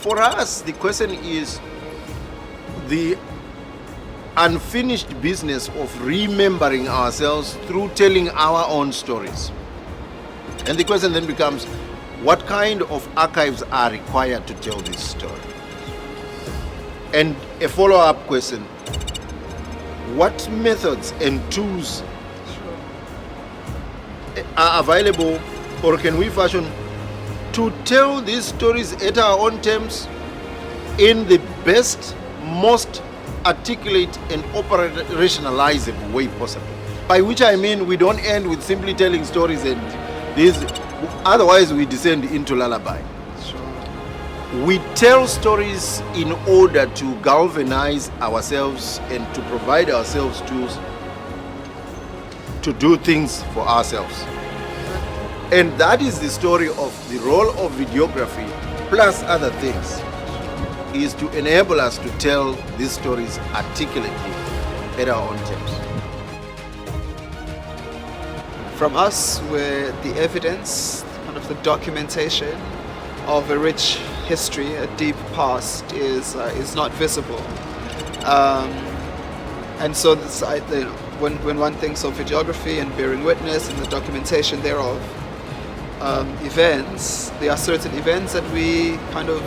for us, the question is the unfinished business of remembering ourselves through telling our own stories. And the question then becomes, what kind of archives are required to tell this story? And a follow-up question, what methods and tools are available, or can we fashion, to tell these stories at our own terms in the best, most articulate and operationalizable way possible? By which I mean we don't end with simply telling stories and these, otherwise we descend into lullaby. We tell stories in order to galvanize ourselves and to provide ourselves tools to do things for ourselves. And that is the story of the role of videography, plus other things, is to enable us to tell these stories articulately at our own terms. From us, where the evidence, kind of the documentation of a rich history, a deep past, is not visible, and so this, when one thinks of videography and bearing witness and the documentation thereof, events, there are certain events that we kind of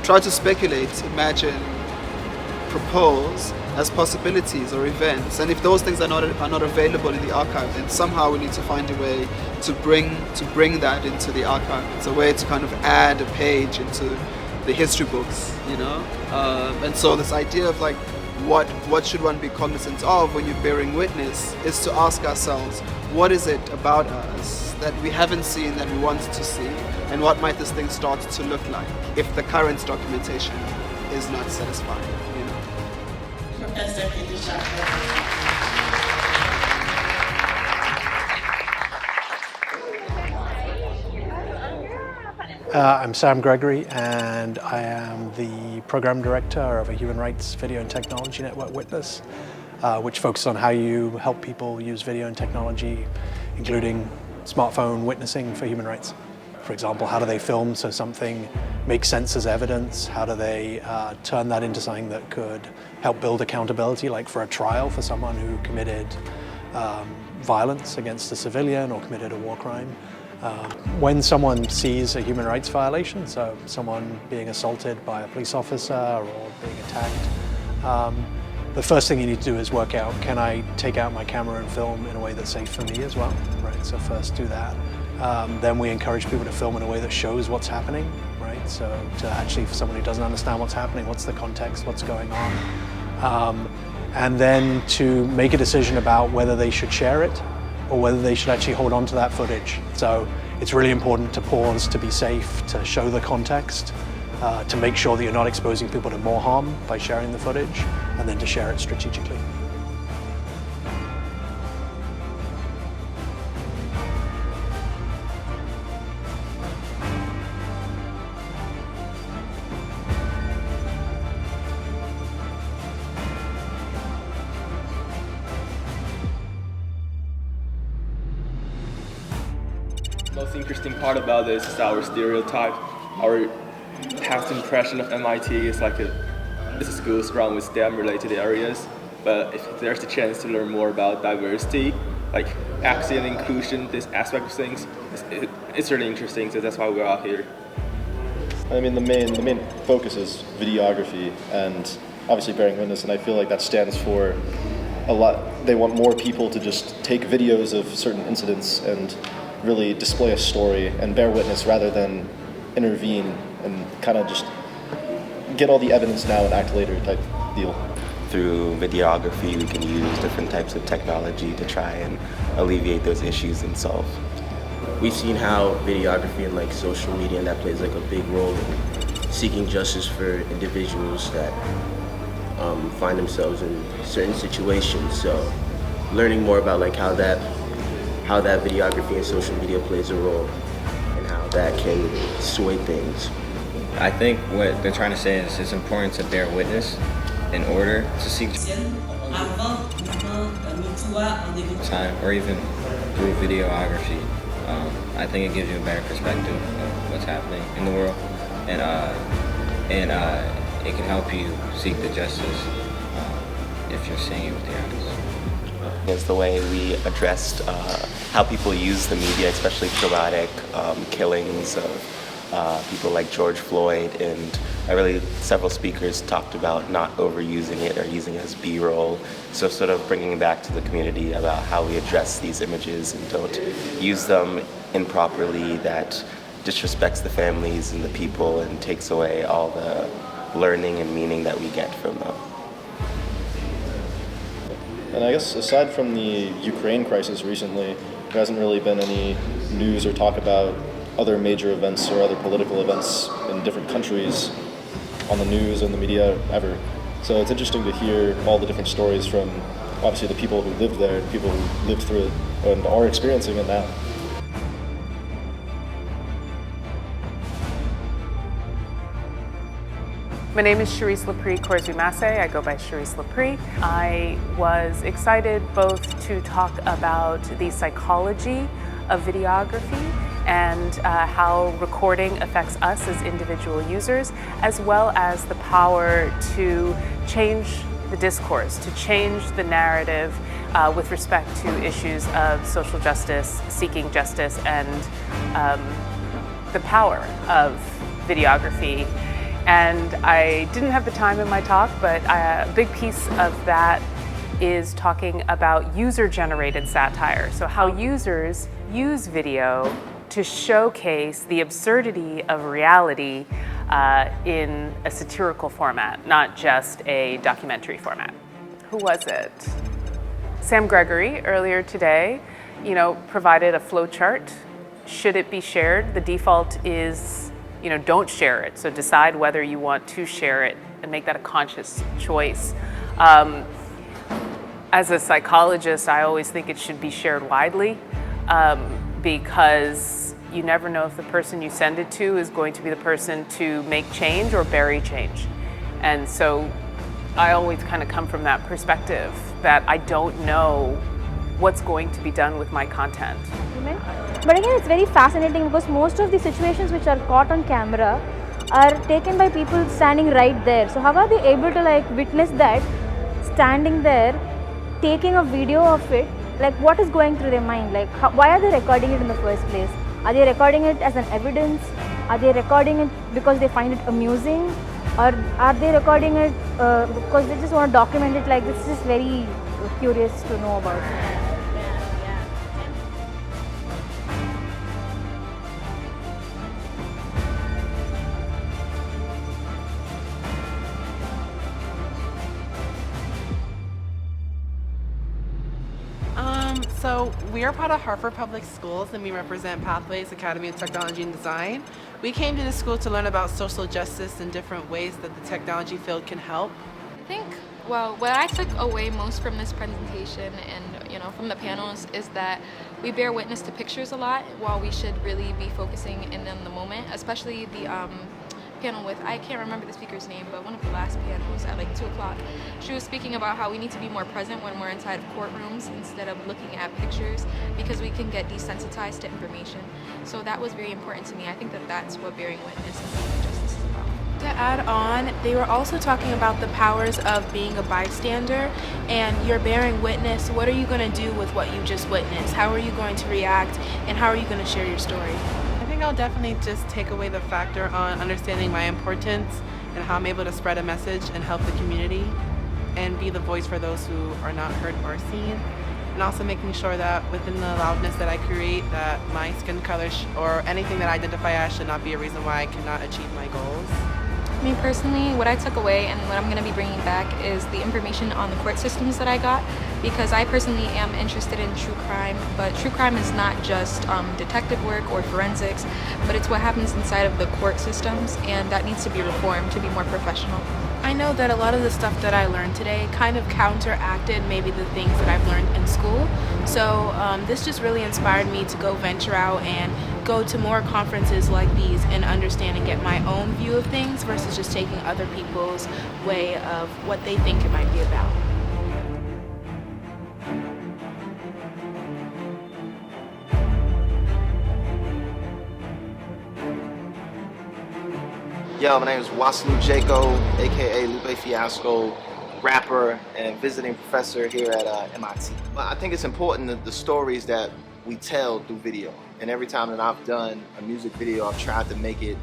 try to speculate, imagine, propose as possibilities or events, and if those things are not available in the archive, then somehow we need to find a way to bring that into the archive. It's a way to kind of add a page into the history books, you know. And so this idea of like, what should one be cognizant of when you're bearing witness, is to ask ourselves, what is it about us that we haven't seen that we want to see, and what might this thing start to look like if the current documentation is not satisfying, you know. I'm Sam Gregory, and I am the Program Director of a Human Rights Video and Technology Network Witness, which focuses on how you help people use video and technology, including smartphone witnessing for human rights. For example, how do they film so something makes sense as evidence? How do they turn that into something that could help build accountability, like for a trial for someone who committed violence against a civilian or committed a war crime? When someone sees a human rights violation, so someone being assaulted by a police officer or being attacked, the first thing you need to do is work out, can I take out my camera and film in a way that's safe for me as well, right? So first do that. Then we encourage people to film in a way that shows what's happening, right? So to actually, for someone who doesn't understand what's happening, what's the context, what's going on? And then to make a decision about whether they should share it or whether they should actually hold on to that footage. So it's really important to pause, to be safe, to show the context, to make sure that you're not exposing people to more harm by sharing the footage, and then to share it strategically. The most interesting part about this is our stereotype. Our past impression of MIT is like it's a school surrounded with STEM-related areas. But if there's a chance to learn more about diversity, like equity and inclusion, this aspect of things, it's really interesting. So that's why we're out here. I mean, the main focus is videography and obviously bearing witness, and I feel like that stands for a lot. They want more people to just take videos of certain incidents and really display a story and bear witness rather than intervene and kind of just get all the evidence now and act later type deal. Through videography, we can use different types of technology to try and alleviate those issues and solve. We've seen how videography and like social media, and that plays like a big role in seeking justice for individuals that find themselves in certain situations. So learning more about like how that videography and social media plays a role and how that can sway things. I think what they're trying to say is it's important to bear witness in order to seek time, or even through videography. I think it gives you a better perspective of what's happening in the world, it can help you seek the justice if you're seeing it with your eyes. Is the way we addressed how people use the media, especially traumatic killings of people like George Floyd, and several speakers talked about not overusing it or using it as B-roll. So sort of bringing back to the community about how we address these images and don't use them improperly, that disrespects the families and the people and takes away all the learning and meaning that we get from them. And I guess aside from the Ukraine crisis recently, there hasn't really been any news or talk about other major events or other political events in different countries on the news and the media ever. So it's interesting to hear all the different stories from obviously the people who lived there, people who lived through it and are experiencing it now. My name is Charisse Laprie Korzumase. I go by Charisse Laprie. I was excited both to talk about the psychology of videography and how recording affects us as individual users, as well as the power to change the discourse, to change the narrative with respect to issues of social justice, seeking justice, and the power of videography. And I didn't have the time in my talk, but a big piece of that is talking about user-generated satire. So how users use video to showcase the absurdity of reality in a satirical format, not just a documentary format. Who was it? Sam Gregory, earlier today, provided a flow chart. Should it be shared? The default is don't share it. So decide whether you want to share it and make that a conscious choice. As a psychologist, I always think it should be shared widely because you never know if the person you send it to is going to be the person to make change or bury change. And so I always kind of come from that perspective that I don't know what's going to be done with my content. But again, it's very fascinating because most of the situations which are caught on camera are taken by people standing right there. So how are they able to witness that, standing there, taking a video of it? What is going through their mind? Why are they recording it in the first place? Are they recording it as an evidence? Are they recording it because they find it amusing? Or are they recording it because they just want to document it like this? It's just very curious to know about it. So we are part of Hartford Public Schools and we represent Pathways Academy of Technology and Design. We came to the school to learn about social justice and different ways that the technology field can help. I think, what I took away most from this presentation and from the panels is that we bear witness to pictures a lot while we should really be focusing in on the moment, especially the panel with, I can't remember the speaker's name, but one of the last panels at 2 o'clock, she was speaking about how we need to be more present when we're inside of courtrooms instead of looking at pictures because we can get desensitized to information. So that was very important to me. I think that that's what bearing witness and seeking justice is about. To add on, they were also talking about the powers of being a bystander, and you're bearing witness. What are you going to do with what you just witnessed? How are you going to react, and how are you going to share your story? I think I'll definitely just take away the factor on understanding my importance and how I'm able to spread a message and help the community and be the voice for those who are not heard or seen. And also making sure that within the loudness that I create, that my skin color or anything that I identify as should not be a reason why I cannot achieve my goals. Me personally, what I took away and what I'm going to be bringing back is the information on the court systems that I got, because I personally am interested in true crime, but true crime is not just detective work or forensics, but it's what happens inside of the court systems, and that needs to be reformed to be more professional. I know that a lot of the stuff that I learned today kind of counteracted maybe the things that I've learned in school. So this just really inspired me to go venture out and go to more conferences like these and understand and get my own view of things versus just taking other people's way of what they think it might be about. Yo, my name is Waslu Jaco, aka Lupe Fiasco, rapper and visiting professor here at MIT. Well, I think it's important that the stories that we tell through video. And every time that I've done a music video, I've tried to make it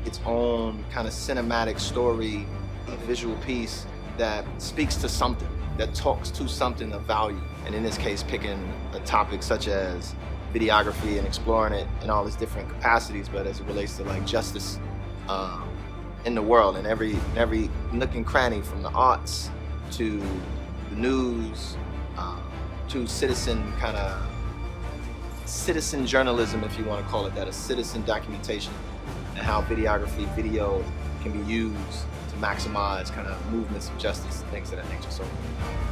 its own kind of cinematic story, a visual piece that speaks to something, that talks to something of value. And in this case, picking a topic such as videography and exploring it in all its different capacities, but as it relates to like justice in the world, and every nook and cranny, from the arts to the news to citizen journalism, if you want to call it that, a citizen documentation, and how videography, video can be used to maximize kind of movements of justice and things of that nature. So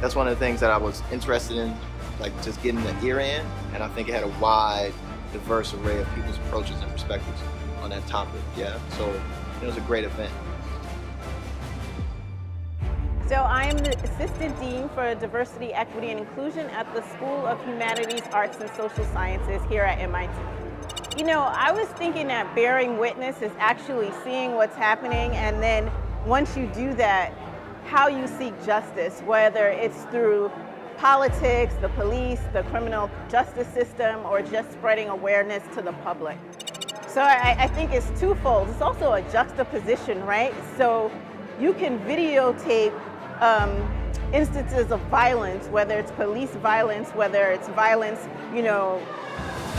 that's one of the things that I was interested in, like just getting the ear in, and I think it had a wide, diverse array of people's approaches and perspectives on that topic. Yeah, so it was a great event. So I am the Assistant Dean for Diversity, Equity, and Inclusion at the School of Humanities, Arts, and Social Sciences here at MIT. You know, I was thinking that bearing witness is actually seeing what's happening, and then once you do that, how you seek justice, whether it's through politics, the police, the criminal justice system, or just spreading awareness to the public. So I think it's twofold. It's also a juxtaposition, right? So you can videotape instances of violence, whether it's police violence, whether it's violence, you know,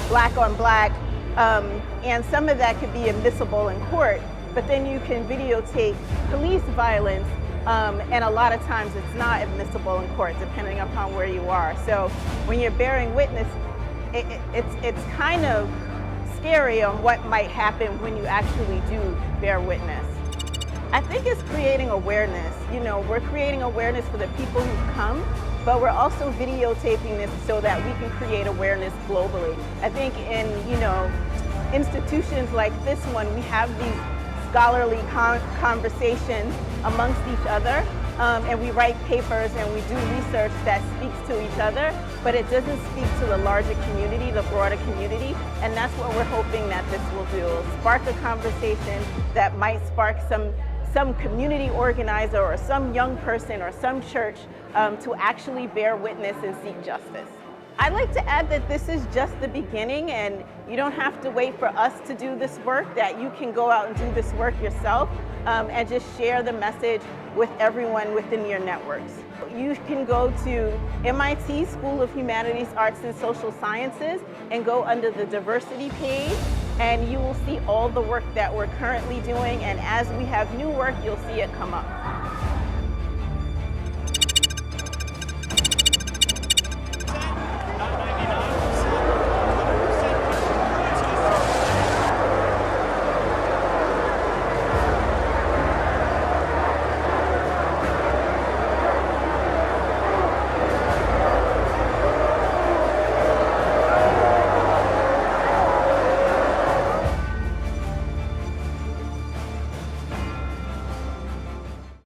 black on black, and some of that could be admissible in court, but then you can videotape police violence, and a lot of times it's not admissible in court, depending upon where you are. So when you're bearing witness, it's kind of scary on what might happen when you actually do bear witness. I think it's creating awareness. You know, we're creating awareness for the people who come, but we're also videotaping this so that we can create awareness globally. I think in, you know, institutions like this one, we have these scholarly conversations amongst each other, and we write papers and we do research that speaks to each other, but it doesn't speak to the larger community, the broader community, and that's what we're hoping that this will do. Spark a conversation that might spark some community organizer or some young person or some church to actually bear witness and seek justice. I'd like to add that this is just the beginning, and you don't have to wait for us to do this work, that you can go out and do this work yourself and just share the message with everyone within your networks. You can go to MIT School of Humanities, Arts, and Social Sciences and go under the diversity page, and you will see all the work that we're currently doing, and as we have new work, you'll see it come up.